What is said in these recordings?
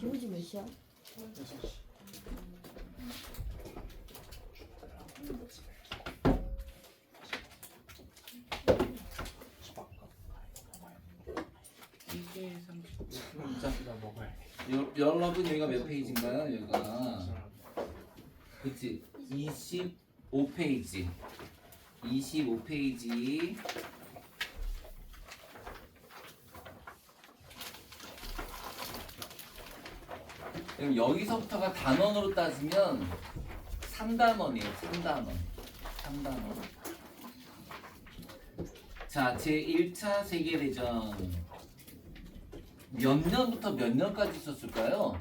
우리 몇 시야? 이게 39분 먹어야 돼. 여러분 여기가 몇 페이지인가요? 여기가 그치 25페이지 25페이지 여기서부터가 단원으로 따지면 3단원이에요. 3단원. 자, 제1차 세계대전 몇 년부터 몇 년까지 있었을까요?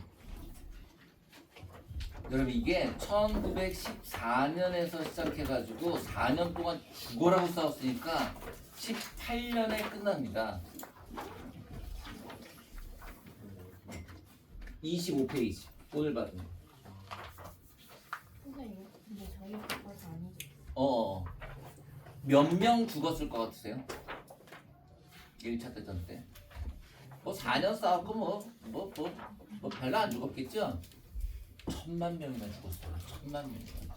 여러분 이게 1914년에서 시작해가지고 4년 동안 죽어라고 싸웠으니까 18년에 끝납니다. 25페이지 오늘 받은 거. 선생님, 근데 저희 거까지 아니죠? 몇 명 죽었을 것 같으세요? 1차 대전 때. 뭐 4년 싸웠고 뭐 별로 안 죽었겠죠? 1000만 명이나 죽었어요. 1000만 명이나.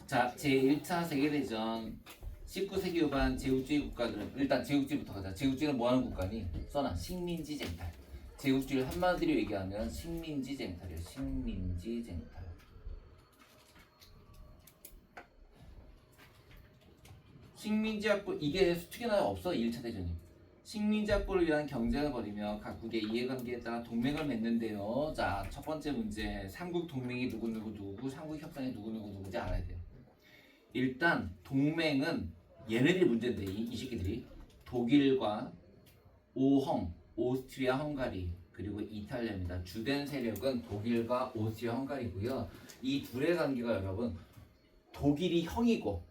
자, 제1차 세계대전 19세기 후반 제국주의 국가들은 일단 제국주의부터 가자. 제국주의는 뭐하는 국가니? 써놔. 식민지 쟁탈. 제국주의를 한마디로 얘기하면 식민지 쟁탈이에요. 식민지 쟁탈. 식민지 확보 이게 수특이 나요? 없어. 1차 대전이. 식민지 확보를 위한 경쟁을 벌이며 각국의 이해관계에 따라 동맹을 맺는데요. 자, 첫 번째 문제. 삼국 동맹이 누구누구 삼국 협상이 누구누구지 알아야 돼요. 일단 동맹은 얘네들이 문제인데 이 새끼들이 독일과 오헝, 오스트리아 헝가리 그리고 이탈리아입니다. 주된 세력은 독일과 오스트리아 헝가리고요. 이 둘의 관계가 여러분 독일이 형이고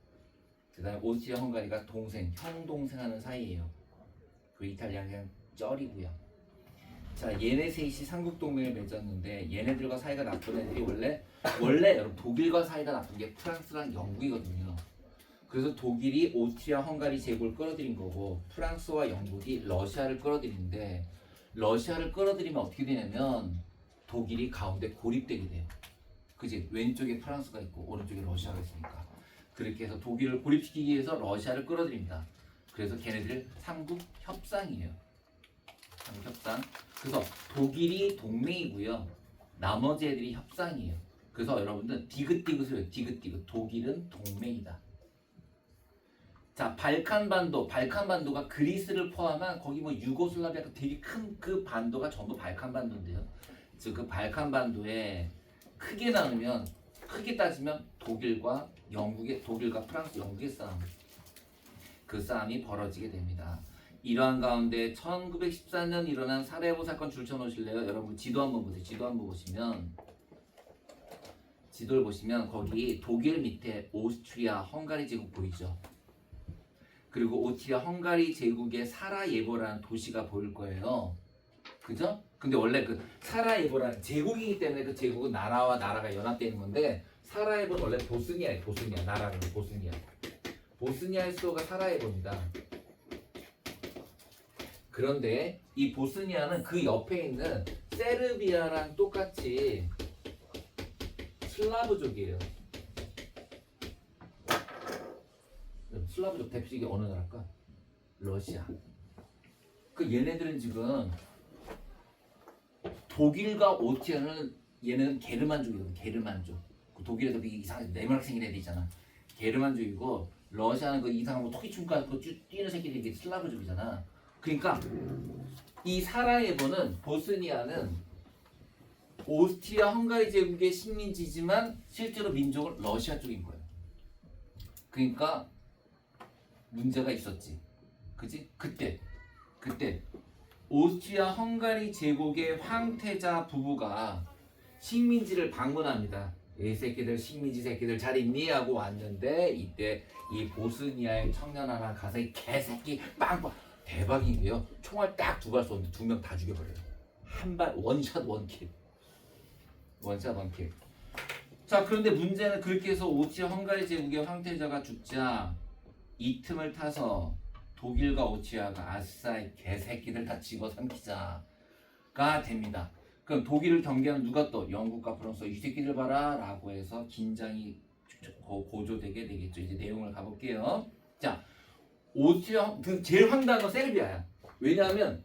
그다음에 오스트리아 헝가리가 동생, 형 동생하는 사이예요. 그 이탈리아는 그냥 쩔이고요. 자, 얘네 셋이 삼국 동맹을 맺었는데 얘네들과 사이가 나쁜 애들이 원래 여러분 독일과 사이가 나쁜 게 프랑스랑 영국이거든요. 그래서 독일이 오스트리아 헝가리 제국을 끌어들인 거고 프랑스와 영국이 러시아를 끌어들이는데 러시아를 끌어들이면 어떻게 되냐면 독일이 가운데 고립되게 돼요. 그지? 왼쪽에 프랑스가 있고 오른쪽에 러시아가 있으니까 그렇게 해서 독일을 고립시키기 위해서 러시아를 끌어들입니다. 그래서 걔네들 삼국 협상이에요. 삼국 협상. 그래서 독일이 동맹이고요. 나머지 애들이 협상이에요. 그래서 여러분들 디귿디귿을 해요. 디귿디귿. 독일은 동맹이다. 자, 발칸반도가 그리스를 포함한 거기 뭐 유고슬라비아 되게 큰 그 반도가 전부 발칸반도인데요. 즉 그 발칸반도에 크게 따지면 독일과 프랑스, 영국의 싸움. 그 싸움이 벌어지게 됩니다. 이러한 가운데 1914년 일어난 사라예보 사건 줄 쳐놓으실래요? 여러분 지도 한번 보세요. 지도를 보시면 거기 독일 밑에 오스트리아 헝가리 제국 보이죠? 그리고 오스트리아 헝가리 제국의 사라예보라는 도시가 보일 거예요. 그죠? 근데 원래 그 사라예보라는 제국이기 때문에 그 제국은 나라와 나라가 연합되어 있는 건데 사라예보는 원래 보스니아예요. 나라는 보스니아. 보스니아의 수도가 사라예보입니다. 그런데 이 보스니아는 그 옆에 있는 세르비아랑 똑같이 슬라브족이에요. 슬라브족 대표적인 어느 나라일까? 러시아. 그 얘네들은 지금 독일과 오스트리아는 얘는 게르만족이거든. 게르만족. 그 독일에서 그 이상한 네모나게 생긴 애들 있잖아. 게르만족이고 러시아는 그 이상한 거 토끼춤가 그 뛰는 새끼들이 슬라브족이잖아. 그러니까 이 사라예보는 보스니아는 오스트리아 헝가리 제국의 식민지지만 실제로 민족은 러시아 쪽인 거예요. 그러니까 문제가 있었지. 그지? 그때 오스트리아 헝가리 제국의 황태자 부부가 식민지를 방문합니다. 이 새끼들 식민지 새끼들 잘 있니? 하고 왔는데 이때 이 보스니아의 청년 하나 가서 이 개새끼 빵빵 대박인 게요. 총알 딱 2발 쏘는데 2명 다 죽여버려요. 한 발 원샷 원킬. 자, 그런데 문제는 그렇게 해서 오스트리아 헝가리 제국의 황태자가 죽자 이 틈을 타서 독일과 오스트리아가 아싸 이 개새끼들 다 집어삼키자 가 됩니다. 그럼 독일을 경계하는 누가 또 영국과 프랑스 이 새끼들 봐라 라고 해서 긴장이 고조되게 되겠죠. 이제 내용을 가볼게요. 자, 오스트리아 제일 황당한 건 세르비아야. 왜냐하면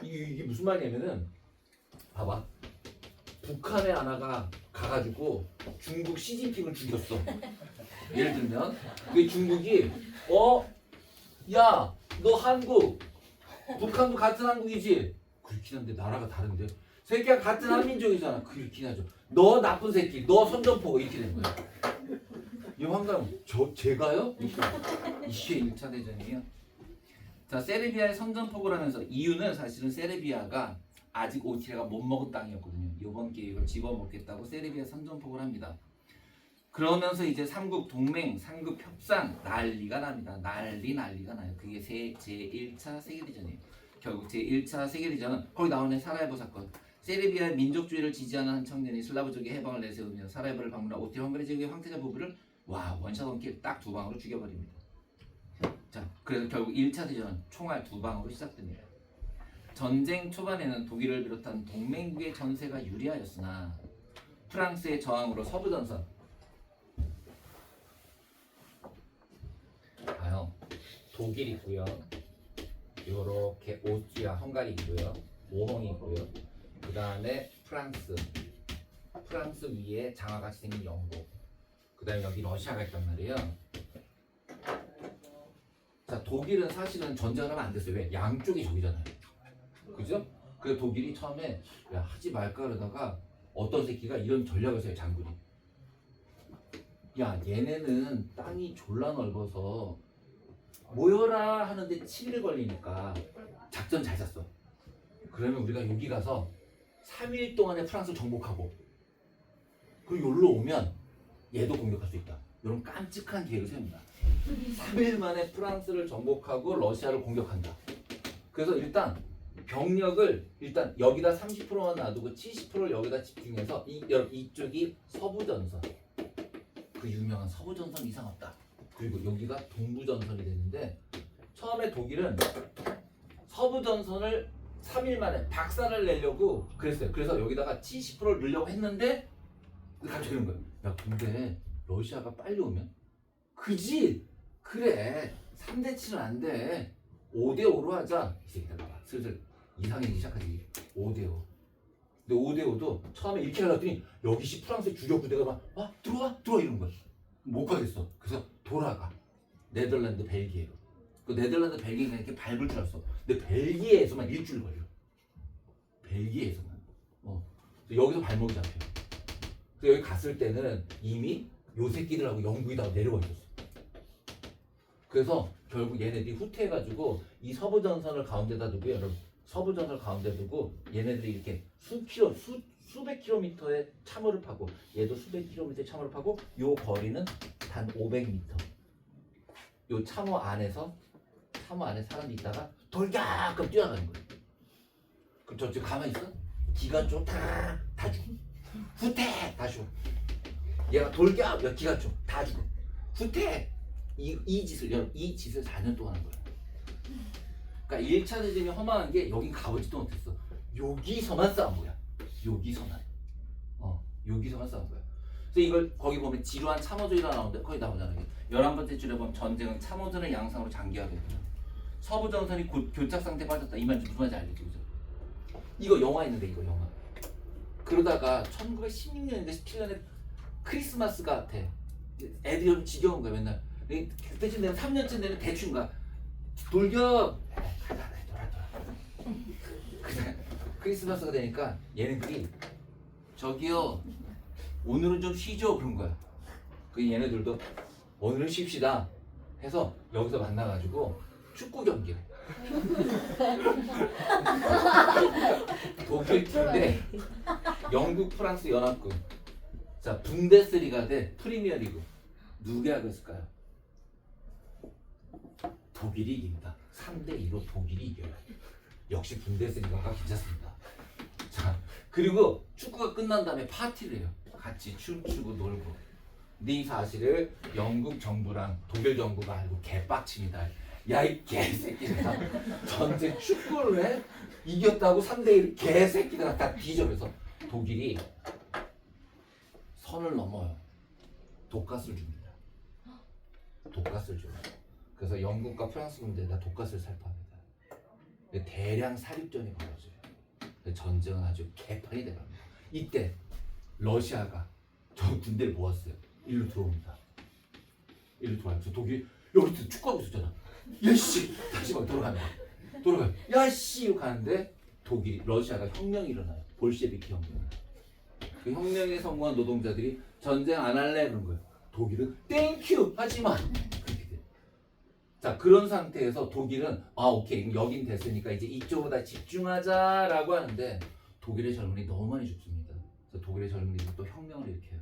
이게 무슨 말이냐면은 봐봐. 북한의 하나가 가가지고 중국 시진핑을 죽였어. 예를 들면 그 중국이 야, 너 한국 북한도 같은 한국이지? 그렇긴 한데 나라가 다른데 새끼야 같은 한민족이잖아. 그렇긴 하죠. 너 나쁜 새끼, 너 선전포고 이렇게 된 거야. 이 황당 제가요? 이게 1차 대전이에요. 자, 세르비아의 선전포고를 하면서 이유는 사실은 세르비아가 아직 오스트리아가 못 먹은 땅이었거든요. 이번 기회에 이걸 집어먹겠다고 세르비아 선전포고를 합니다. 그러면서 이제 삼국 동맹, 삼국 협상 난리가 납니다. 난리가 나요. 그게 제1차 세계대전이에요. 결국 제1차 세계대전은 거기 나오는 사라예보 사건. 세르비아의 민족주의를 지지하는 한 청년이 슬라브족의 해방을 내세우며 사라예보를 방문한 오스트리아 헝가리 제국의 황태자 부부를 원샷 원킬 딱 2방으로 죽여버립니다. 자, 그래서 결국 1차 대전은 총알 2방으로 시작됩니다. 전쟁 초반에는 독일을 비롯한 동맹국의 전세가 유리하였으나 프랑스의 저항으로 서부전선 봐요. 독일 있고요. 요렇게 오스트리아, 헝가리 있고요. 모홍이 있고요. 그 다음에 프랑스 위에 장화같이 생긴 영국. 그 다음에 여기 러시아가 있단 말이에요. 자, 독일은 사실은 전쟁을 하면 안 됐어요. 왜? 양쪽이 적이잖아요. 그죠? 그래서 독일이 처음에 야, 하지 말까 그러다가 어떤 새끼가 이런 전략을 써요. 장군이. 야, 얘네는 땅이 졸라 넓어서 모여라 하는데 7일 걸리니까 작전 잘 짰어. 그러면 우리가 여기 가서 3일 동안에 프랑스를 정복하고 그리고 여기로 오면 얘도 공격할 수 있다. 이런 깜찍한 계획을 세웁니다. 3일 만에 프랑스를 정복하고 러시아를 공격한다. 그래서 일단 병력을 일단 여기다 30%만 놔두고 70%를 여기다 집중해서 이쪽이 서부전선. 그 유명한 서부전선 이상 없다. 그리고 여기가 동부전선이 됐는데 처음에 독일은 서부전선을 3일 만에 박살을 내려고 그랬어요. 그래서 여기다가 70%를 넣으려고 했는데 갑자기 그런 거예요. 야, 근데 러시아가 빨리 오면 그지? 그래 3대7은 안 돼. 5대5로 하자. 이 새끼들 봐봐. 슬슬 이상해지기 시작하지. 5대5. 근데 5대5도 처음에 이렇게 하려더니 여기시 프랑스의 주력 부대가 막 들어와 이러는 거야. 못 가겠어. 그래서 돌아가. 네덜란드, 벨기에로. 그 네덜란드, 벨기에가 이렇게 밟을 줄 알았어. 근데 벨기에에서만 일주일 걸려. 벨기에에서만. 여기서 발목이 잡혀. 그래서 여기 갔을 때는 이미 요 새끼들하고 영국이 다 내려와 있었어. 그래서 결국 얘네들이 후퇴해가지고 이 서부전선을 가운데다 두고 여러분 서부전선을 가운데 두고 얘네들이 이렇게 수백 킬로미터의 참호를 파고 얘도 수백 킬로미터의 참호를 파고 요 거리는 단 500m. 요 참호 안에 사람이 있다가 돌격끔 뛰어가는 거예요. 그럼 저 지금 가만히 있어? 기관총 다 죽어. 후퇴 다 죽어. 얘가 돌격 기관총 다 죽어. 후퇴 이 짓을 4년 동안 한 거야. 그러니까 1차 대전이 험한 게 여긴 가보지도 못했어. 여기서만 싸운 거야. 여기서만 싸운 거야. 그래서 이걸 거기 보면 지루한 참호전이라 나오는데 거기 나오잖아요. 11번째 줄에 보면 전쟁은 참호전을 양상으로 장기화됐다. 서부전선이 교착 상태에 빠졌다. 이 말인지 무슨 말인지 알겠지, 그죠? 이거 영화 있는데 이거 영화. 그러다가 1916년인가 17년에 크리스마스 같아. 애들이 좀 지겨운 거야 맨날. 대충 되면 3년째 되면 대충 가. 돌격! 가자, 돌아. 크리스마스가 되니까 얘네들이 저기요 오늘은 좀 쉬죠 그런 거야. 그 얘네들도 오늘은 쉽시다 해서 여기서 만나가지고 축구 경기를. 독일 팀 대 영국 프랑스 연합군. 자, 분데스리가 대 프리미어리그 누가 하겠을까요? 독일이 이깁니다. 3대2로 독일이 이겨요. 역시 분데스리가가 괜찮습니다. 자, 그리고 축구가 끝난 다음에 파티를 해요. 같이 춤추고 놀고. 근데 이 사실을 영국 정부랑 독일 정부가 알고 개빡칩니다. 야, 이 개새끼들아. 전쟁 축구를 해? 이겼다고 3대1 개새끼들아 다 뒤져. 그래서 독일이 선을 넘어요. 독가스를 줍니다. 독가스를 줘요. 그래서 영국과 프랑스 군대에다 독가스를 살포합니다. 대량 사륙전이 벌어져요. 전쟁은 아주 개판이 돼갑니다. 이때 러시아가 저 군대를 모았어요. 일로 들어옵니다. 일로 들어와서 독일이 여기 축구하고 있었잖아. 야씨 다시 막 돌아가요. 야씨 가는데 러시아가 혁명이 일어나요. 볼셰비키 혁명. 그 혁명에 성공한 노동자들이 전쟁 안 할래 그런 거예요. 독일은 땡큐 하지마. 그렇게 돼. 자 그런 상태에서 독일은 오케이 여긴 됐으니까 이제 이쪽으로 다 집중하자라고 하는데 독일의 젊은이 너무 많이 죽습니다. 그래서 독일의 젊은이들이 또 혁명을 일으켜요.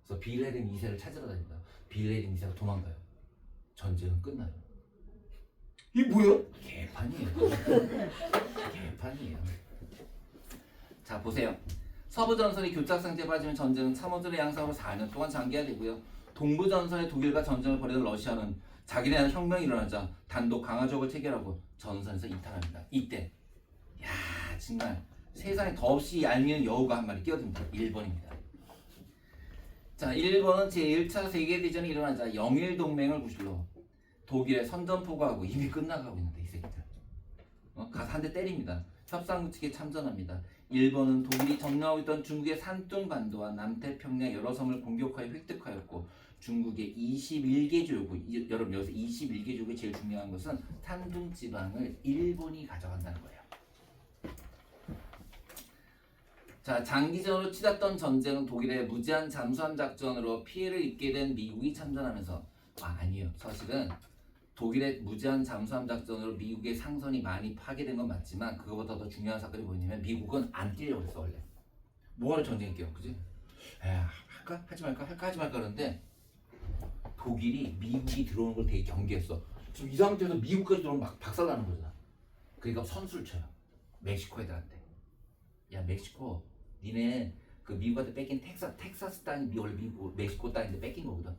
그래서 빌헬름 2세를 찾으러 다닙니다. 빌헬름 2세가 도망가요. 전쟁은 끝나요. 이게 뭐야? 개판이에요. 개판이에요. 자 보세요. 서부전선이 교착 상태에 빠지면 전쟁은 참호전의 양상으로 4년 동안 장기화되고요. 동부전선에 독일과 전쟁을 벌이던 러시아는 자기네는 혁명이 일어나자 단독 강화적을 체결하고 전선에서 이탈합니다. 이때 정말 세상에 더없이 얄미운 여우가 한 마리 끼어듭니다. 일본입니다. 자, 일본은 제1차 세계대전이 일어나자 영일동맹을 구실로 독일의 선전포고하고 이미 끝나가고 있는데 이 새끼들 가서 한 대 때립니다. 협상구칙에 참전합니다. 일본은 독일이 점령하고 있던 중국의 산둥반도와 남태평양 여러 섬을 공격하여 획득하였고 중국의 21개조국 여러분 여기서 21개조국이 제일 중요한 것은 산둥지방을 일본이 가져간다는 거예요. 자, 장기전으로 치닫던 전쟁은 독일의 무제한 잠수함 작전으로 피해를 입게 된 미국이 참전하면서 아니에요. 사실은 독일의 무제한 잠수함 작전으로 미국의 상선이 많이 파괴된 건 맞지만 그거보다 더 중요한 사건이 뭐냐면 미국은 안 뛰려고 했어 원래. 뭐하러 전쟁했게요, 그지? 할까? 하지 말까? 할까? 하지 말까? 그러는데 독일이 미국이 들어오는 걸 되게 경계했어. 지금 이 상태에서 미국까지 들어오면 막 박살나는 거잖아. 그러니까 선수를 쳐요. 멕시코 애들한테. 야 멕시코, 니네 그 미국한테 뺏긴 텍사스 땅이 원래 멕시코 땅인데 뺏긴 거거든.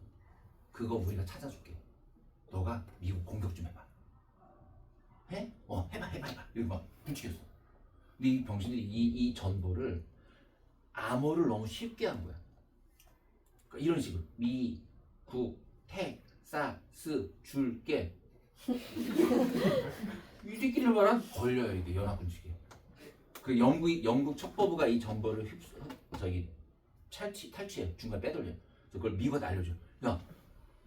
그거 우리가 찾아줄게. 너가 미국 공격 좀 해봐. 해? 해봐. 이렇게 막 훔치겠어. 근데 이 병신들이 이 전보를 암호를 너무 쉽게 한 거야. 그러니까 이런 식으로 미국 텍사스 줄게. 이 새끼를 봐라. 걸려요 이게 연합군식에. 그 영국 첩보부가 이 정보를 탈취해 중간에 빼돌려. 그래서 그걸 미국한테 알려줘. 야,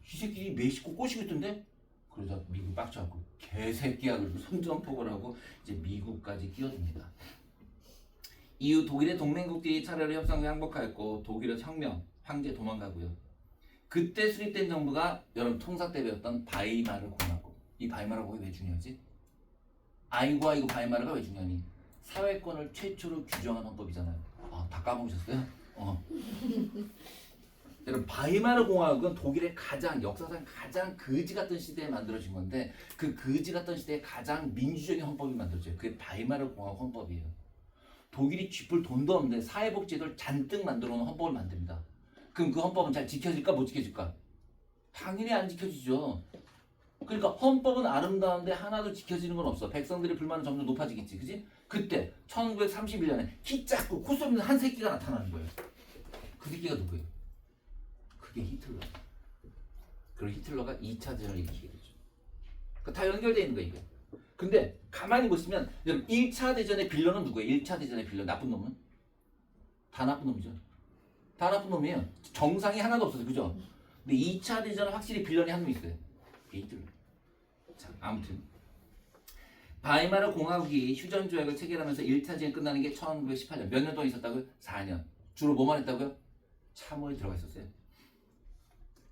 이 새끼 멕시코 꼬시고 있던데? 그러자 미국 빡쳐갖고 개새끼야 그리고 선전포고를 하고 이제 미국까지 끼어듭니다. 이후 독일의 동맹국들이 차례로 협상에 항복하였고 독일의 혁명, 황제 도망가고요. 그때 수립된 정부가 여러분 통사 때 배웠던 바이마르 공화국. 이 바이마르 공화국이 왜 중요하지? 아이고 바이마르가 왜 중요하니? 사회권을 최초로 규정한 헌법이잖아요. 다 까먹으셨어요? 여러분 바이마르 공화국은 독일의 역사상 가장 거지 같은 시대에 만들어진 건데 그 거지 같은 시대에 가장 민주적인 헌법이 만들어져요. 그게 바이마르 공화국 헌법이에요. 독일이 쥐뿔 돈도 없는데 사회복지제도를 잔뜩 만들어 놓은 헌법을 만듭니다. 그럼 그 헌법은 잘 지켜질까 못 지켜질까? 당연히 안 지켜지죠. 그러니까 헌법은 아름다운데 하나도 지켜지는 건 없어. 백성들의 불만은 점점 높아지겠지, 그지? 그때 1931년에 키 작고 코스 없는 한 새끼가 나타나는 거예요. 그 새끼가 누구예요? 그게 히틀러. 그리고 히틀러가 2차 대전을 일으키게 되죠. 그러니까 다 연결되어 있는 거예요, 이게. 근데 가만히 보시면 1차 대전의 빌런은 누구예요? 1차 대전의 빌런 나쁜 놈은? 다 나쁜 놈이죠. 다 나쁜 놈이에요. 정상이 하나도 없어서, 그죠? 근데 2차 대전은 확실히 빌런이 한 명 있어요. 그게 히틀러. 자, 아무튼 바이마르 공화국이 휴전 조약을 체결하면서 1차 대전이 끝나는 게 1918년. 몇 년 동안 있었다고요? 4년. 주로 뭐만 했다고요? 참호에 들어가 있었어요.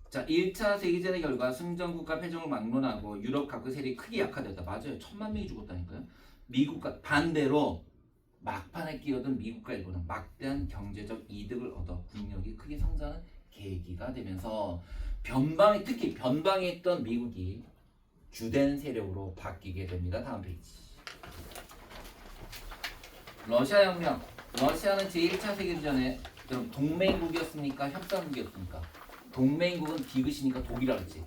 자, 1차 세계대전의 결과 승전국가 패전을 막론하고 유럽 각국 세력이 크게 약화되었다. 맞아요. 1000만 명이 죽었다니까요. 미국과 반대로 막판에 끼어든 미국과 일본은 막대한 경제적 이득을 얻어 국력이 크게 성장하는 계기가 되면서 특히 변방에 있던 미국이 주된 세력으로 바뀌게 됩니다. 다음 페이지. 러시아 혁명. 러시아는 제1차 세계대전에 여러분 동맹국이었습니까? 협상국이었습니까? 동맹국은 디귿이니까 독이라 그랬지.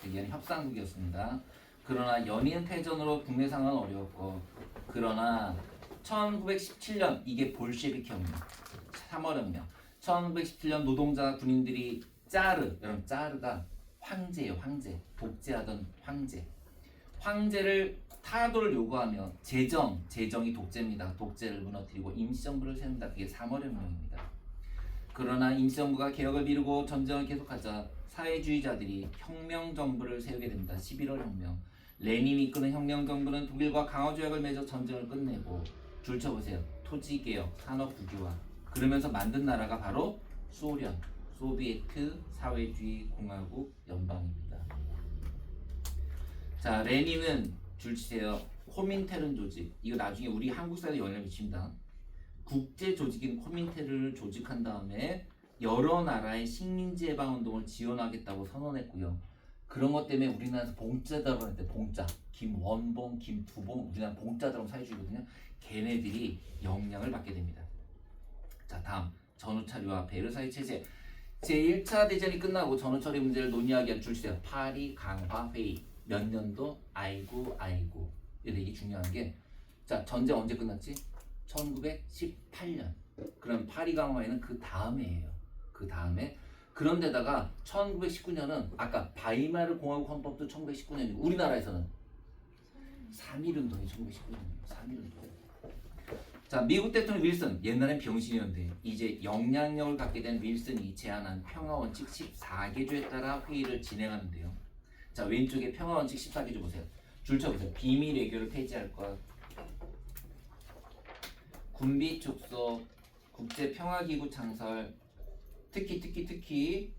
얘는 협상국이었습니다. 그러나 연이은 패전으로 국내 상황은 어려웠고 그러나 1917년 이게 볼셰비키 혁명, 3월 혁명. 1917년 노동자 군인들이 짜르, 여러분 짜르가 황제예요, 황제. 독재하던 황제. 황제를 타도를 요구하며 제정이 독재입니다. 독재를 무너뜨리고 임시정부를 세운다. 그게 3월 혁명입니다. 그러나 임시정부가 개혁을 미루고 전쟁을 계속하자 사회주의자들이 혁명정부를 세우게 됩니다. 11월 혁명. 레닌이 이끄는 혁명정부는 독일과 강화조약을 맺어 전쟁을 끝내고 줄쳐보세요. 토지개혁, 산업국유화. 그러면서 만든 나라가 바로 소련, 소비에트 사회주의 공화국 연방입니다. 자, 레닌은 줄치세요. 코민테른 조직. 이거 나중에 우리 한국 사회에 영향을 미칩니다. 국제 조직인 코민테른을 조직한 다음에 여러 나라의 식민지 해방 운동을 지원하겠다고 선언했고요. 그런 것 때문에 우리나라에서 봉자들어고 했는데 봉자, 김원봉, 김두봉, 우리나라 봉자들어 사회주의거든요. 걔네들이 영향을 받게 됩니다. 자, 다음 전후차례와 베르사유 체제. 제1차 대전이 끝나고 전후처리 문제를 논의하기 위한 줄치세요. 파리 강화 회의. 몇 년도? 아이고. 이게 중요한 게, 자, 전쟁 언제 끝났지? 1918년. 그럼 파리 강화회는 그 다음에예요. 그 다음에. 그런데다가 1919년은 아까 바이마르 공화국 헌법도 1919년이고 우리나라에서는 3.1운동이 1919년이에요. 3.1운동. 자, 미국 대통령 윌슨, 옛날엔 병신이었는데 이제 영향력을 갖게 된 윌슨이 제안한 평화원칙 14개조에 따라 회의를 진행하는데요. 자, 왼쪽에 평화원칙 14개조 보세요. 줄 쳐보세요. 비밀 외교를 폐지할 것, 군비 축소, 국제평화기구 창설, 특히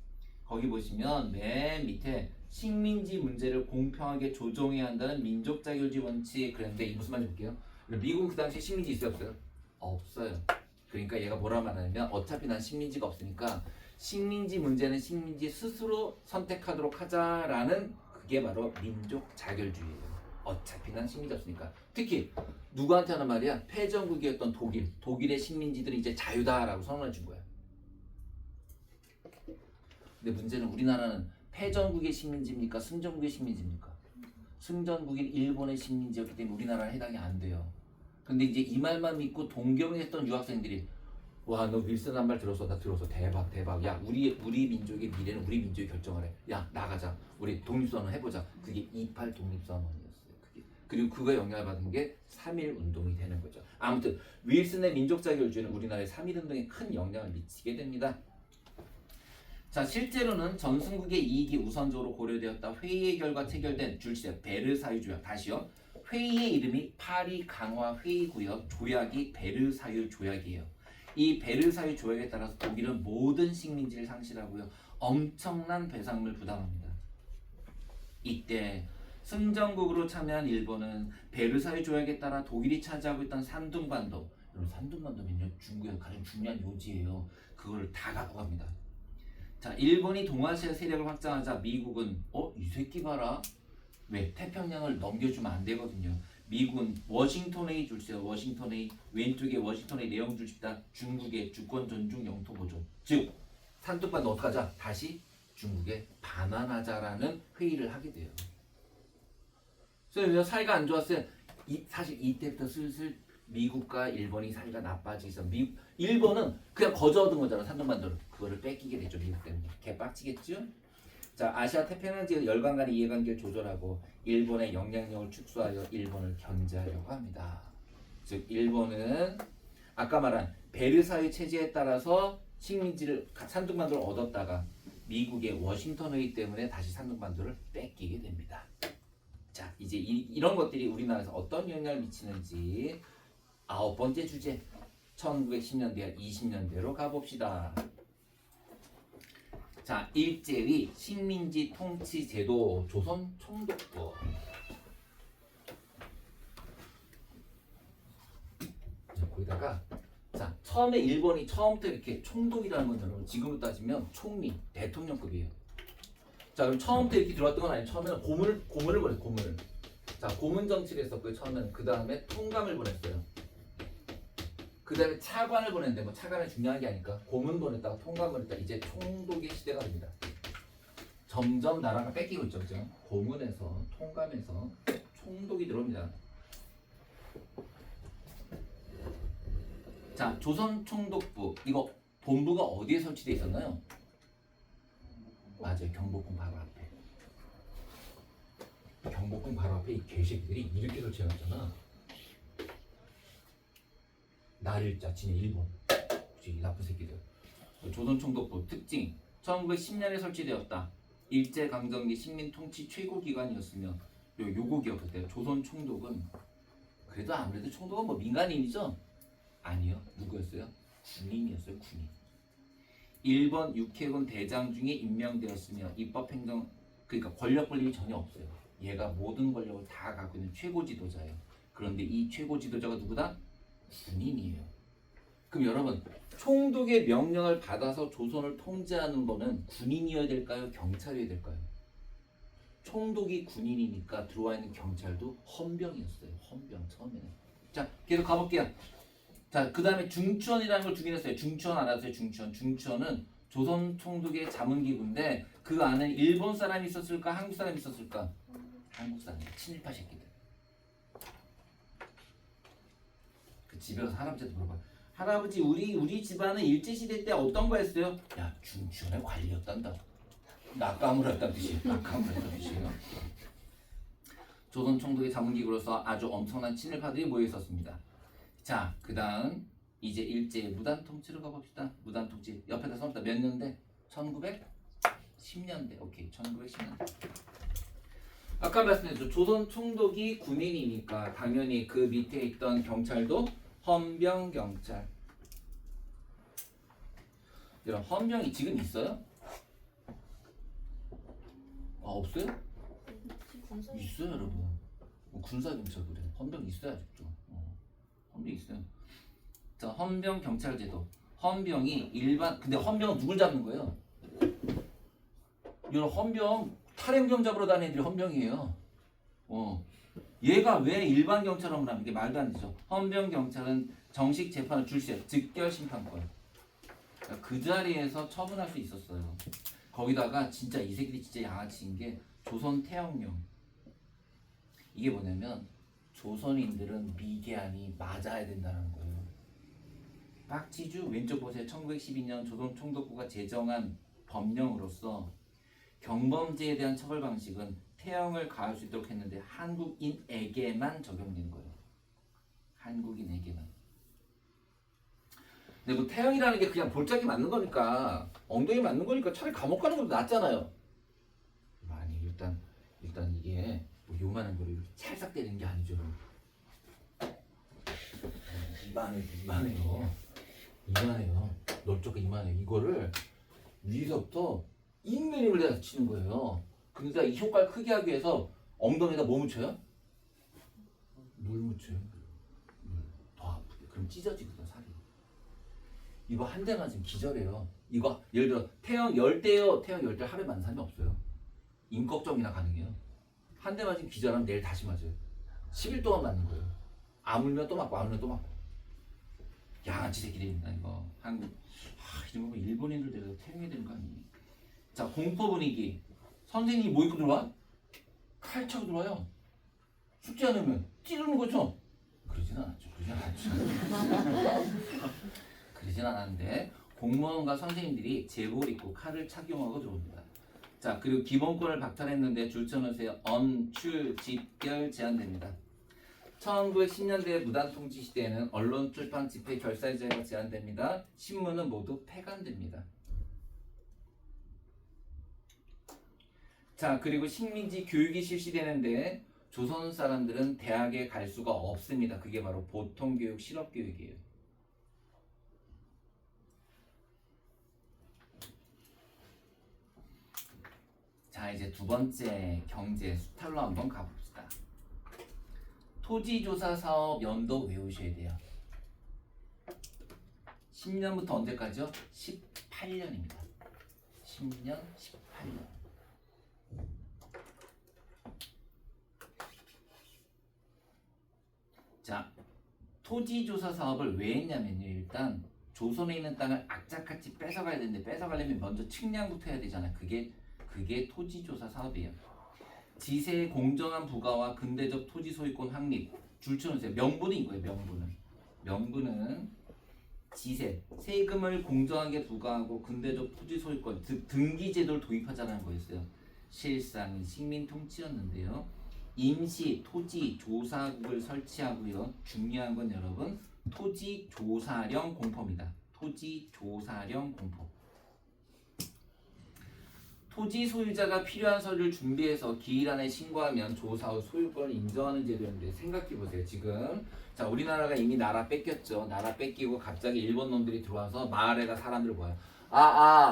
거기 보시면 맨 밑에 식민지 문제를 공평하게 조정해야 한다는 민족 자율주의 원칙. 그랬는데 이 무슨 말인지 볼게요. 미국은 그 당시에 식민지 있어요, 없어요? 없어요. 그러니까 얘가 뭐라 말하냐면 어차피 난 식민지가 없으니까 식민지 문제는 식민지 스스로 선택하도록 하자라는, 그게 바로 민족 자결주의예요. 어차피 난 식민지 없으니까. 특히 누구한테 하는 말이야? 패전국이었던 독일의 식민지들이 이제 자유다라고 선언해 준 거야. 근데 문제는 우리나라는 패전국의 식민지입니까? 승전국의 식민지입니까? 승전국인 일본의 식민지였기 때문에 우리나라는 해당이 안 돼요. 근데 이제 이 말만 믿고 동경했던 유학생들이, 와, 너 윌슨 한 말 들었어? 나 들었어. 대박. 야, 우리 민족의 미래는 우리 민족이 결정을 해. 야, 나가자. 우리 독립선언 해보자. 그게 28 독립선언이었어요. 그리고 그거에 영향을 받은 게 3.1 운동이 되는 거죠. 아무튼 윌슨의 민족 자결주의는 우리나라의 3.1 운동에 큰 영향을 미치게 됩니다. 자, 실제로는 전승국의 이익이 우선적으로 고려되었다. 회의의 결과 체결된 줄치세요. 베르사유 조약. 다시요. 회의의 이름이 파리 강화 회의고요. 조약이 베르사유 조약이에요. 이 베르사유 조약에 따라서 독일은 모든 식민지를 상실하고요. 엄청난 배상금을 부담합니다. 이때 승전국으로 참여한 일본은 베르사유 조약에 따라 독일이 차지하고 있던 산둥반도, 여러분 산둥반도면요 중국에서 가장 중요한 요지예요. 그걸 다 갖고 갑니다. 자, 일본이 동아시아 세력을 확장하자 미국은 이 새끼 봐라. 왜? 태평양을 넘겨주면 안 되거든요. 미국은 워싱턴의 줄세요. 워싱턴의 왼쪽에 워싱턴의 내용 줄집다. 중국의 주권 존중 영토 보존. 즉 산둥반도 어떡하자? 다시 중국에 반환하자라는 회의를 하게 돼요. 그래서 사이가 안 좋았어요. 사실 이때부터 슬슬 미국과 일본이 사이가 나빠지기 시작. 일본은 그냥 거저 얻은 거잖아. 산둥반도를. 그거를 뺏기게 되죠. 미국 때문에. 개빡치겠죠? 자, 아시아 태평양 지역 열강 간의 이해관계를 조절하고 일본의 영향력을 축소하여 일본을 견제하려고 합니다. 즉 일본은 아까 말한 베르사유 체제에 따라서 식민지를 산둥반도를 얻었다가 미국의 워싱턴 회의 때문에 다시 산둥반도를 뺏기게 됩니다. 자, 이제 이런 것들이 우리나라에서 어떤 영향을 미치는지 9번째 주제 1910년대 20년대로 가봅시다. 자, 일제의 식민지 통치 제도 조선 총독부. 자, 거기다가 자, 처음에 일본이 처음부터 이렇게 총독이라는 건 여러분 지금으로 따지면 총리, 대통령급이에요. 자, 그럼 처음부터 이렇게 들어왔던 건 아니에요. 처음에는 고문을 보냈어요. 고문을. 자, 고문 정치를 했었고요. 처음에는 그 다음에 통감을 보냈어요. 그 다음에 차관을 보냈는데 뭐 차관은 중요한 게 아니까 고문 보냈다가 통감 보냈다가 이제 총독의 시대가 됩니다. 점점 나라가 뺏기고 있죠. 그죠? 고문에서 통감에서 총독이 들어옵니다. 자, 조선총독부 이거 본부가 어디에 설치되어 있었나요? 맞아요, 경복궁 바로 앞에. 경복궁 바로 앞에 이 개새끼들이 이렇게 설치해놨잖아. 날일자 진짜 일본. 이 나쁜 새끼들. 조선총독부 특징 1910년에 설치되었다. 일제강점기 식민통치 최고기관이었으며 요거 기억하세요. 조선총독은 그래도 아무래도 총독은 뭐 민간인이죠? 아니요. 누구였어요? 군인이었어요. 군인. 일본 육해군 대장 중에 임명되었으며 입법행정 그러니까 권력 분립이 전혀 없어요. 얘가 모든 권력을 다 갖고 있는 최고 지도자예요. 그런데 이 최고 지도자가 누구다? 군인이에요. 그럼 여러분 총독의 명령을 받아서 조선을 통제하는 거는 군인이어야 될까요? 경찰이어야 될까요? 총독이 군인이니까 들어와 있는 경찰도 헌병이었어요. 헌병 처음에는. 자 계속 가볼게요. 자 그 다음에 중추원이라는 걸 두긴 했어요. 중추원 알아두세요. 중추원. 중추원은 조선 총독의 자문기구인데 그 안에 일본 사람이 있었을까? 한국 사람이 있었을까? 한국 사람이에요. 친일파 새끼들. 그 집에 가서 할아버지한테 물어봐. 할아버지 우리 집안은 일제시대 때 어떤 거 했어요? 야 중추원의 관리였단다. 낙감을 했다는 뜻이에요. 낙감을 했다는 뜻이에요. 조선 총독의 자문기구로서 아주 엄청난 친일파들이 모여 있었습니다. 자, 그 다음 이제 일제의 무단 통치로 가봅시다. 무단 통치 옆에다 써놓다 몇 년대? 1910년대. 오케이, 1910년대. 아까 말씀드렸죠. 조선 총독이 군인이니까 당연히 그 밑에 있던 경찰도 헌병 경찰. 이런 헌병이 지금 있어요? 아 없어요? 있어요 여러분. 군사 경찰 그래. 헌병 있어요 아직도. 헌병 있어요. 자 헌병 경찰 제도. 헌병이 일반 근데 헌병은 누굴 잡는 거예요? 이런 헌병 탈행병 잡으러 다니는 애들이 헌병이에요. 얘가 왜 일반 경찰업을 하는 게 말도 안 되죠. 헌병 경찰은 정식 재판을 줄시해요. 즉결 심판권. 그러니까 그 자리에서 처분할 수 있었어요. 거기다가 진짜 이 새끼들이 진짜 양아치인 게 조선 태형령. 이게 뭐냐면 조선인들은 미개하니 맞아야 된다는 거예요. 박지주 왼쪽 보세요. 1912년 조선 총독부가 제정한 법령으로서 경범죄에 대한 처벌 방식은 태형을 가할 수 있도록 했는데 한국인에게만 적용되는 거예요. 한국인에게만. 근데 뭐 태형이라는 게 그냥 볼짝이 맞는 거니까 엉덩이 맞는 거니까 차라리 감옥 가는 것도 낫잖아요. 아니 일단 이게 뭐 요만한 거를 이렇게 찰싹 때리는 게 아니죠. 이만해요. 넓적한 이만해요. 이거를 위에서부터 인내림을 내서 치는 거예요. 그러니까 이 효과를 크게 하기 위해서 엉덩이에다 뭐 묻혀요? 물 묻혀요. 더 아프게. 그럼 찢어지거든 살이. 이거 한 대 맞으면 기절해요. 이거 예를 들어 태형 10대요. 태형 10대 하루에 맞는 사람이 없어요. 임꺽정이나 가능해요. 한 대 맞으면 기절하면 내일 다시 맞아요. 10일 동안 맞는 거예요. 아물면 또 맞고 아물면 또 맞고. 양아치 새끼들입니다 이거. 한국 이런 거 일본인들 데려서 태형이 되는 거 아니니. 자 공포 분위기. 선생님이 뭐 입고 들어와? 칼 차고 들어와요. 숙제 안 하면 찌르는 거죠? 그러진 않았죠. 그러진 않았는데 공무원과 선생님들이 제복을 입고 칼을 착용하고 들어옵니다. 자 그리고 기본권을 박탈했는데 줄쳐놓으세요. 언출 집결 제한됩니다. 1910년대 무단통치 시대에는 언론, 출판, 집회, 결사의 자유가 제한됩니다. 신문은 모두 폐간됩니다. 자 그리고 식민지 교육이 실시되는데 조선 사람들은 대학에 갈 수가 없습니다. 그게 바로 보통교육, 실업교육이에요. 자 이제 두 번째 경제 수탈로 한번 가봅시다. 토지조사 사업 연도 외우셔야 돼요. 10년부터 언제까지요? 18년입니다. 10년, 18년. 자, 토지조사 사업을 왜 했냐면요. 일단 조선에 있는 땅을 악착같이 뺏어가야 되는데 뺏어가려면 먼저 측량부터 해야 되잖아요. 그게 토지조사 사업이에요. 지세의 공정한 부과와 근대적 토지 소유권 확립. 줄쳐놓으세요. 명분은 이거예요. 명분은 지세, 세금을 공정하게 부과하고 근대적 토지 소유권, 즉 등기제도를 도입하자는 거였어요. 실상은 식민 통치였는데요. 임시 토지 조사국을 설치하고요. 중요한 건 여러분 토지 조사령 공포입니다. 토지 조사령 공포. 토지 소유자가 필요한 서류를 준비해서 기일 안에 신고하면 조사 후 소유권을 인정하는 제도인데 생각해보세요. 지금 자 우리나라가 이미 나라 뺏겼죠. 나라 뺏기고 갑자기 일본 놈들이 들어와서 마을에가 사람들을 모아요.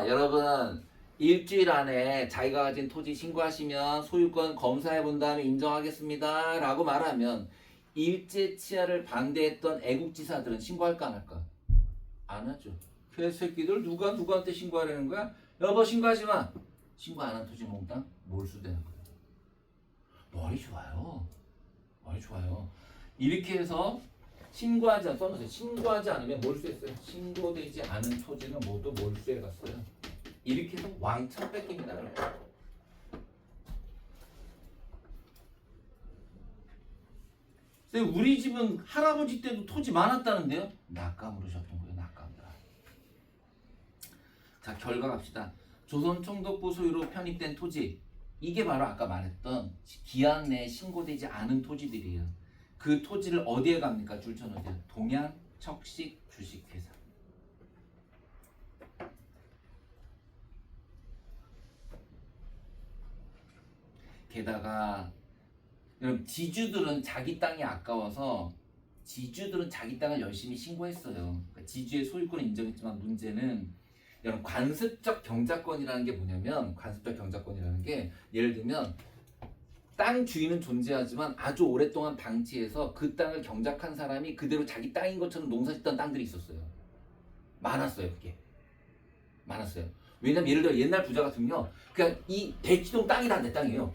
여러분 일주일 안에 자기가 가진 토지 신고하시면 소유권 검사해 본 다음에 인정하겠습니다 라고 말하면 일제 치하를 반대했던 애국지사들은 신고할까 안 할까? 안 하죠. 개새끼들 누가 누구한테 신고하려는 거야? 여보 신고하지 마. 신고 안 한 토지 몽땅 몰수되는 거예요. 머리 좋아요. 머리 좋아요. 이렇게 해서 써놓으세요. 신고하지 않으면 몰수했어요. 신고되지 않은 토지는 모두 몰수해 갔어요. 이렇게 해서 왕창 뺏깁니다. 우리 집은 할아버지 때도 토지 많았다는데요. 낙감으로셨던 거예요. 낙감다. 자 결과 갑시다. 조선 총독부 소유로 편입된 토지 이게 바로 아까 말했던 기한 내에 신고되지 않은 토지들이에요. 그 토지를 어디에 갑니까? 줄 쳐놓으세요. 동양 척식 주식회사. 게다가 여러분 지주들은 자기 땅이 아까워서 지주들은 자기 땅을 열심히 신고했어요. 그러니까 지주의 소유권은 인정했지만 문제는 여러분 관습적 경작권이라는 게 뭐냐면 관습적 경작권이라는 게 예를 들면 땅 주인은 존재하지만 아주 오랫동안 방치해서 그 땅을 경작한 사람이 그대로 자기 땅인 것처럼 농사짓던 땅들이 있었어요. 많았어요. 그게 많았어요. 왜냐면 예를 들어 옛날 부자 같으면요 그냥 이 대치동 땅이 다 내 땅이에요.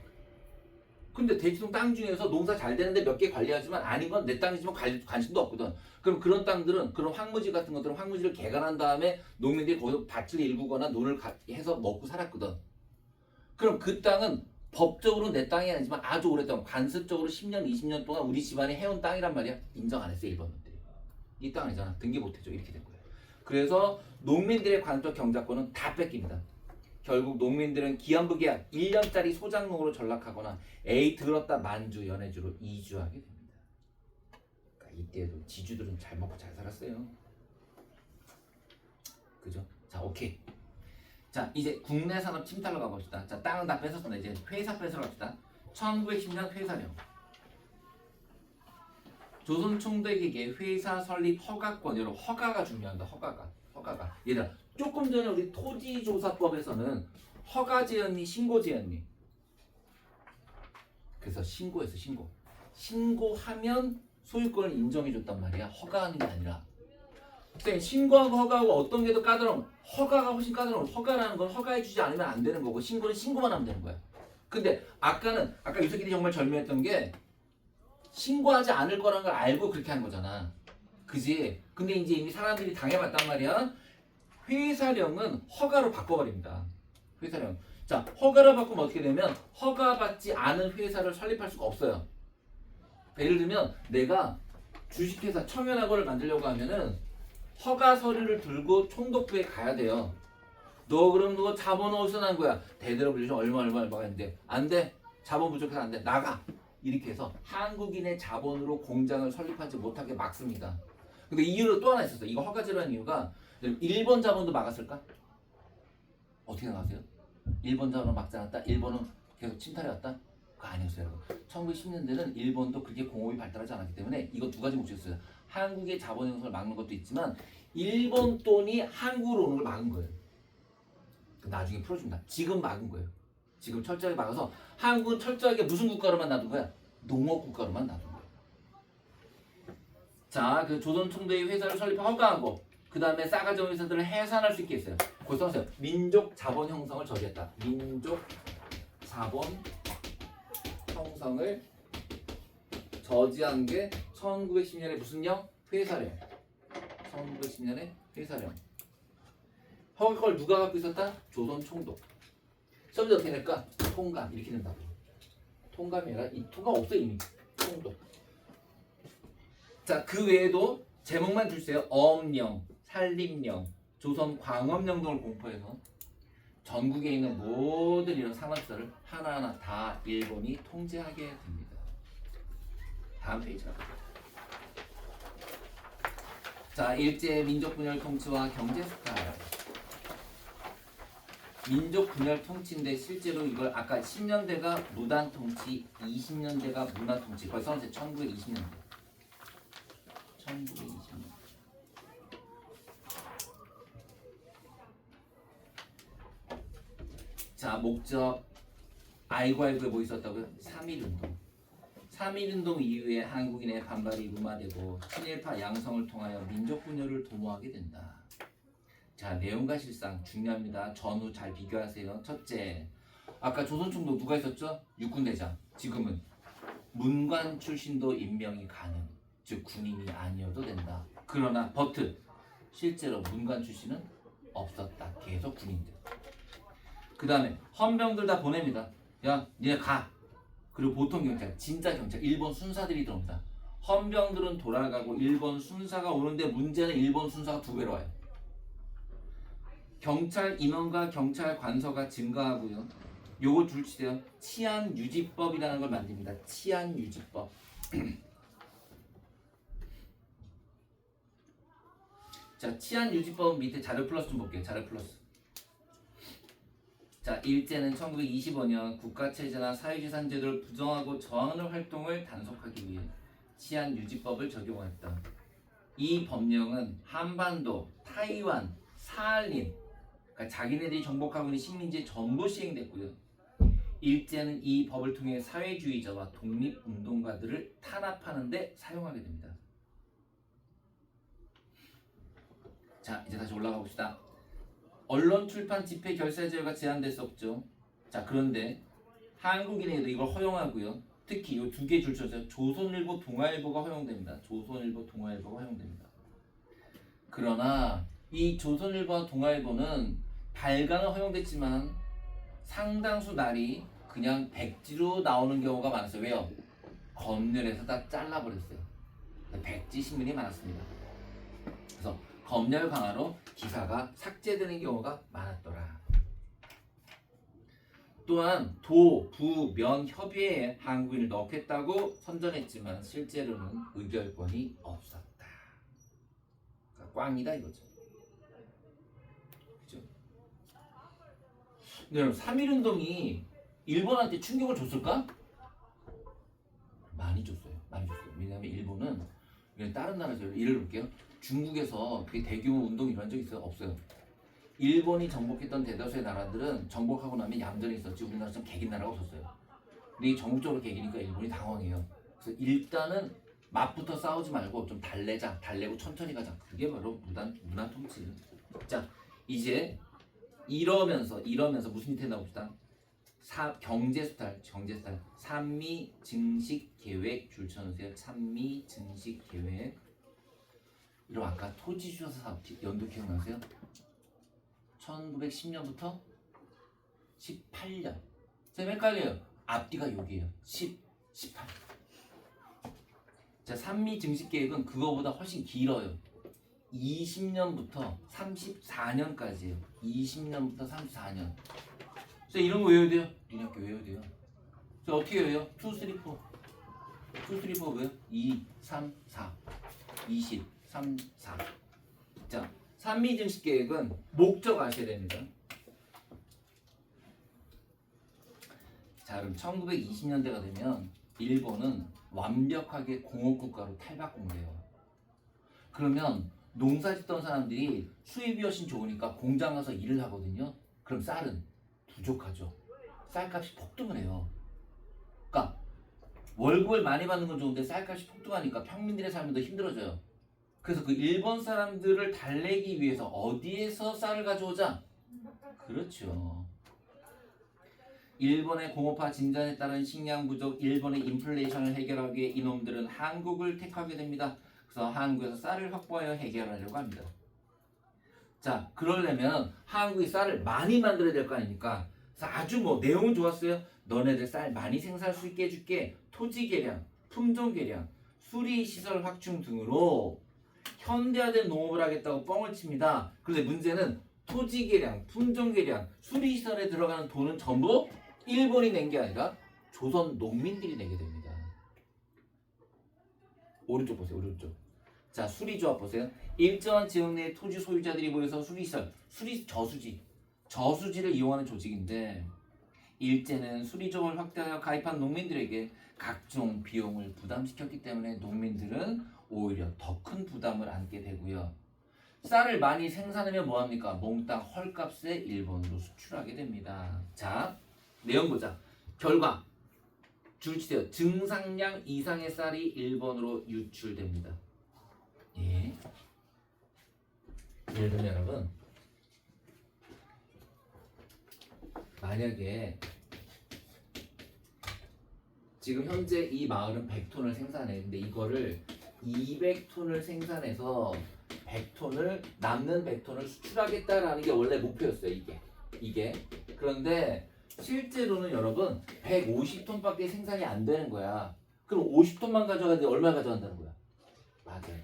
근데 대치동 땅 중에서 농사 잘 되는데 몇 개 관리하지만 아닌 건 내 땅이지만 관심도 없거든. 그럼 그런 땅들은 그런 황무지 같은 것들은 황무지를 개간한 다음에 농민들이 거기서 밭을 일구거나 논을 해서 먹고 살았거든. 그럼 그 땅은 법적으로 내 땅이 아니지만 아주 오랫동안 관습적으로 10년, 20년 동안 우리 집안이 해온 땅이란 말이야. 인정 안 했어요. 일본인들이. 이 땅 아니잖아. 등기 못해줘. 이렇게 된 거예요. 그래서 농민들의 관습적 경작권은 다 뺏깁니다. 결국 농민들은 기한부 계약 1년짜리 소장농으로 전락하거나 에이 들었다 만주 연해주로 이주하게 됩니다. 그러니까 이때도 지주들은 잘 먹고 잘 살았어요. 그죠? 자 오케이. 자 이제 국내 산업 침탈로 가봅시다. 자 땅은 다 뺏었습니다. 이제 회사 뺏으러 갑시다. 1910년 회사령. 조선 총독에게 회사 설립 허가권. 여러분 허가가 중요합니다. 허가가. 얘들아 조금 전에 우리 토지조사법에서는 허가제였니 신고제였니? 그래서 신고했어. 신고하면 소유권을 인정해줬단 말이야. 허가하는 게 아니라. 선생님 신고하고 허가하고 어떤 게 더 까다로운? 허가가 훨씬 까다로운. 허가라는 건 허가해주지 않으면 안 되는 거고 신고는 신고만 하면 되는 거야. 근데 아까 이 새끼들이 정말 절묘했던 게 신고하지 않을 거라는 걸 알고 그렇게 한 거잖아. 그지? 근데 이제 이미 사람들이 당해봤단 말이야. 회사령은 허가로 바꿔버립니다. 회사령. 자, 허가를 바꾸면 어떻게 되면 허가받지 않은 회사를 설립할 수가 없어요. 예를 들면 내가 주식회사 청연학원을 만들려고 하면은 허가 서류를 들고 총독부에 가야 돼요. 그럼 너 자본 어디서 난 거야? 대대로 빌려줘 얼마가 있는데 안 돼. 자본 부족해서 안 돼. 나가. 이렇게 해서 한국인의 자본으로 공장을 설립하지 못하게 막습니다. 근데 이유로 또 하나 있었어. 이거 허가제라는 이유가 일본 자본도 막았을까? 어떻게 생각하세요? 일본 자본을 막지 않았다? 일본은 계속 침탈해왔다? 그거 아니었어요. 1910년대는 일본도 그렇게 공업이 발달하지 않았기 때문에 이거 두 가지 목적이었어요. 한국의 자본 형성을 막는 것도 있지만 일본 돈이 한국으로 오는 걸 막은 거예요. 나중에 풀어준다. 지금 막은 거예요. 지금 철저하게 막아서 한국은 철저하게 무슨 국가로만 놔둔 거야? 농업 국가로만 놔둔 거야. 자, 그 조선 총독이 회사를 설립 허가하고 그 다음에 싸가지 없는 회사들을 해산할 수 있게 했어요. 거기 써보세요. 민족 자본 형성을 저지했다. 민족 자본 형성을 저지한 게 1910년에 무슨 령? 회사령. 1910년에 회사령. 허가권을 누가 갖고 있었다? 조선 총독. 시험지 어떻게 낼까? 통감 이렇게 된다고. 통감이 아니라 이 통감 없어 이미. 총독. 자, 그 외에도 제목만 주세요. 엄령, 한림령, 조선 광업령 등을 공포해서 전국에 있는 모든 이런 상업시설을 하나하나 다 일본이 통제하게 됩니다. 다음 페이지 가볼게요. 자, 일제 민족 분열 통치와 경제 스타일. 민족 분열 통치인데 실제로 이걸 아까 10년대가 무단 통치, 20년대가 문화 통치. 거의 선생 1920년대. 1920년. 자, 목적 아이고 뭐 있었다고요? 3.1운동. 3.1운동 이후에 한국인의 반발이 무마되고 친일파 양성을 통하여 민족 분열을 도모하게 된다. 자, 내용과 실상 중요합니다. 전후 잘 비교하세요. 첫째, 아까 조선총독 누가 있었죠? 육군대장. 지금은 문관 출신도 임명이 가능. 즉 군인이 아니어도 된다. 그러나 버트 실제로 문관 출신은 없었다. 계속 군인들. 그 다음에 헌병들 다 보냅니다. 야, 니네 가. 그리고 보통 경찰, 진짜 경찰, 일본 순사들이 들어옵니다. 헌병들은 돌아가고 일본 순사가 오는데 문제는 일본 순사가 2배로 와요. 경찰 인원과 경찰 관서가 증가하고요. 요거 줄치세요. 치안유지법이라는 걸 만듭니다. 치안유지법. 자, 치안유지법 밑에 자료 플러스 좀 볼게요. 자료 플러스. 자, 일제는 1925년 국가체제나 사회주의산 제도를 부정하고 저항하는 활동을 단속하기 위해 치안유지법을 적용했다. 이 법령은 한반도, 타이완, 사할린, 그러니까 자기네들이 정복하고 있는 식민지에 전부 시행됐고요. 일제는 이 법을 통해 사회주의자와 독립운동가들을 탄압하는 데 사용하게 됩니다. 자, 이제 다시 올라가 봅시다. 언론, 출판, 집회, 결사 자유가 제한됐었죠. 자, 그런데 한국인에도 이걸 허용하고요. 특히 이 2개 줄쳐서 조선일보, 동아일보가 허용됩니다. 조선일보, 동아일보가 허용됩니다. 그러나 이 조선일보와 동아일보는 발간은 허용됐지만 상당수 날이 그냥 백지로 나오는 경우가 많았어요. 왜요? 검열해서 다 잘라버렸어요. 백지 신문이 많았습니다. 그래서 검열 강화로 기사가 삭제되는 경우가 많았더라. 또한 도, 부, 면 협의회에 한국인을 넣겠다고 선전했지만 실제로는 의결권이 없었다. 그러니까 꽝이다 이거죠. 그죠? 근데 여러분 3.1운동이 일본한테 충격을 줬을까? 많이 줬어요. 많이 줬어요. 왜냐하면 일본은 다른 나라에서 예를 들게요. 중국에서 그게 대규모 운동이 일어난 적 있어요? 없어요. 일본이 정복했던 대다수의 나라들은 정복하고 나면 얌전히 있었지 우리나라처럼 개긴 나라가 없었어요. 근데 이 전국적으로 개기니까 일본이 당황해요. 그래서 일단은 맞부터 싸우지 말고 좀 달래자, 달래고 천천히 가자. 그게 바로 문화 통치. 자, 이제 이러면서 무슨 일이 되나 봅시다. 경제 스타일. 산미 증식 계획 줄 쳐놓으세요. 산미 증식 계획. 이런 아까 토지 주소서 사업 연도 기억나세요? 1910년부터 18년. 쌤 헷갈려요. 앞뒤가 여기에요. 18. 자, 산미 증식 계획은 그거보다 훨씬 길어요. 20년부터 34년까지예요. 20년부터 34년. 자, 이런 거 외워야 돼요. 니네 학교 외워야 돼요. 자, 어떻게 외워요? 2, 3, 4. 2, 3, 4 뭐예요? 2, 3, 4. 20, 3, 4. 자, 산미증식 계획은 목적 아셔야 됩니다. 자, 그럼 1920년대가 되면 일본은 완벽하게 공업국가로 탈바꿈을 해요. 그러면 농사 짓던 사람들이 수입이 훨씬 좋으니까 공장 가서 일을 하거든요. 그럼 쌀은 부족하죠. 쌀값이 폭등을 해요. 그러니까 월급을 많이 받는 건 좋은데 쌀값이 폭등하니까 평민들의 삶이 더 힘들어져요. 그래서 그 일본 사람들을 달래기 위해서 어디에서 쌀을 가져오자? 그렇죠. 일본의 공업화 진전에 따른 식량 부족, 일본의 인플레이션을 해결하기 위해 이놈들은 한국을 택하게 됩니다. 그래서 한국에서 쌀을 확보하여 해결하려고 합니다. 자, 그러려면 한국이 쌀을 많이 만들어야 될 거 아닙니까? 그래서 아주 내용은 좋았어요. 너네들 쌀 많이 생산할 수 있게 해줄게. 토지 개량, 품종 개량, 수리 시설 확충 등으로 현대화된 농업을 하겠다고 뻥을 칩니다. 그런데 문제는 토지 개량, 품종 개량, 수리시설에 들어가는 돈은 전부 일본이 낸 게 아니라 조선 농민들이 내게 됩니다. 오른쪽 보세요. 오른쪽. 자, 수리조합 보세요. 일정한 지역 내 토지 소유자들이 모여서 수리시설, 저수지를 이용하는 조직인데 일제는 수리조합을 확대하여 가입한 농민들에게 각종 비용을 부담시켰기 때문에 농민들은 오히려 더 큰 부담을 안게 되고요. 쌀을 많이 생산하면 뭐합니까? 몽땅 헐값에 일본으로 수출하게 됩니다. 자, 내용 보자. 결과 줄치세요. 증상량 이상의 쌀이 일본으로 유출됩니다. 예. 예를 들면 여러분, 만약에 지금 현재 이 마을은 100톤을 생산해. 근데 이거를 200톤을 생산해서 100톤을 남는 100톤을 수출하겠다라는 게 원래 목표였어요. 이게. 그런데 실제로는 여러분 150톤밖에 생산이 안 되는 거야. 그럼 50톤만 가져가는데 얼마 가져간다는 거야? 맞아요.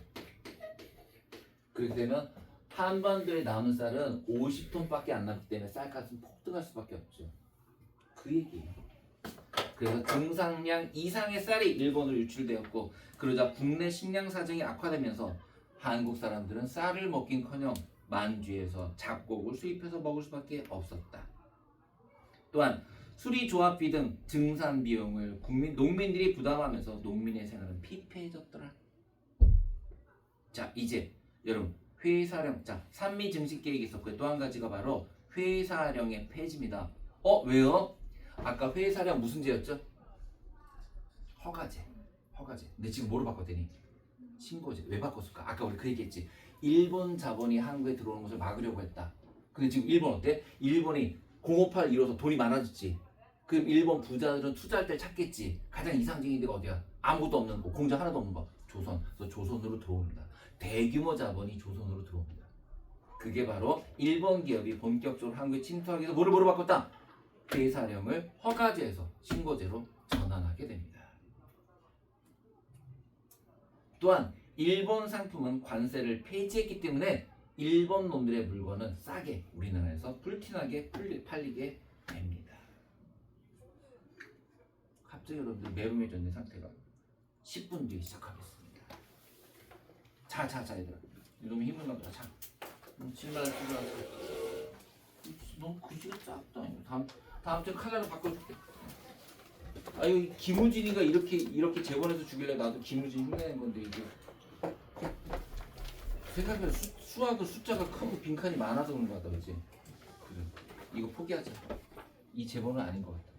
그렇게 되면 한반도에 남은 쌀은 50톤밖에 안 남기 때문에 쌀값은 폭등할 수밖에 없죠. 그 얘기예요. 그래서 증상량 이상의 쌀이 일본으로 유출되었고 그러자 국내 식량 사정이 악화되면서 한국 사람들은 쌀을 먹긴커녕 만주에서 잡곡을 수입해서 먹을 수밖에 없었다. 또한 수리조합비 등 증산 비용을 농민들이 부담하면서 농민의 생활은 피폐해졌더라. 자, 이제 여러분 회사령, 자 산미 증식 계획이 있었고요. 또 한 가지가 바로 회사령의 폐지입니다. 왜요? 아까 회사령 무슨 제였죠? 허가제. 근데 지금 뭐로 바꿨더니 신고제. 왜 바꿨을까? 아까 우리 그 얘기했지. 일본 자본이 한국에 들어오는 것을 막으려고 했다. 근데 지금 일본 어때? 일본이 058 이뤄서 돈이 많아졌지. 그럼 일본 부자들은 투자할 때 찾겠지. 가장 이상적인 데가 어디야? 아무것도 없는 거, 공장 하나도 없는 거. 조선. 그래서 조선으로 들어옵니다. 대규모 자본이 조선으로 들어옵니다. 그게 바로 일본 기업이 본격적으로 한국에 침투하기 위해서 뭐로 바꿨다? 회사령을 허가제에서 신고제로 전환하게 됩니다. 또한 일본 상품은 관세를 폐지했기 때문에 일본 놈들의 물건은 싸게 우리나라에서 불티나게 팔리게 됩니다. 갑자기 여러분들 매름해졌네 상태가. 10분 뒤에 시작하겠습니다. 자 얘들아, 너무 힘들나 보다. 자, 신발 너무 글씨가 작다. 다음 주에 컬러를 바꿔줄게. 이거 김우진이가 이렇게 재본해서 주길래 나도 김우진 흉내낸 건데 이게 생각해보면 수학은 숫자가 크고 빈칸이 많아서 그런 거 같다, 그렇지? 그래, 이거 포기하자. 이 재본은 아닌 것 같다.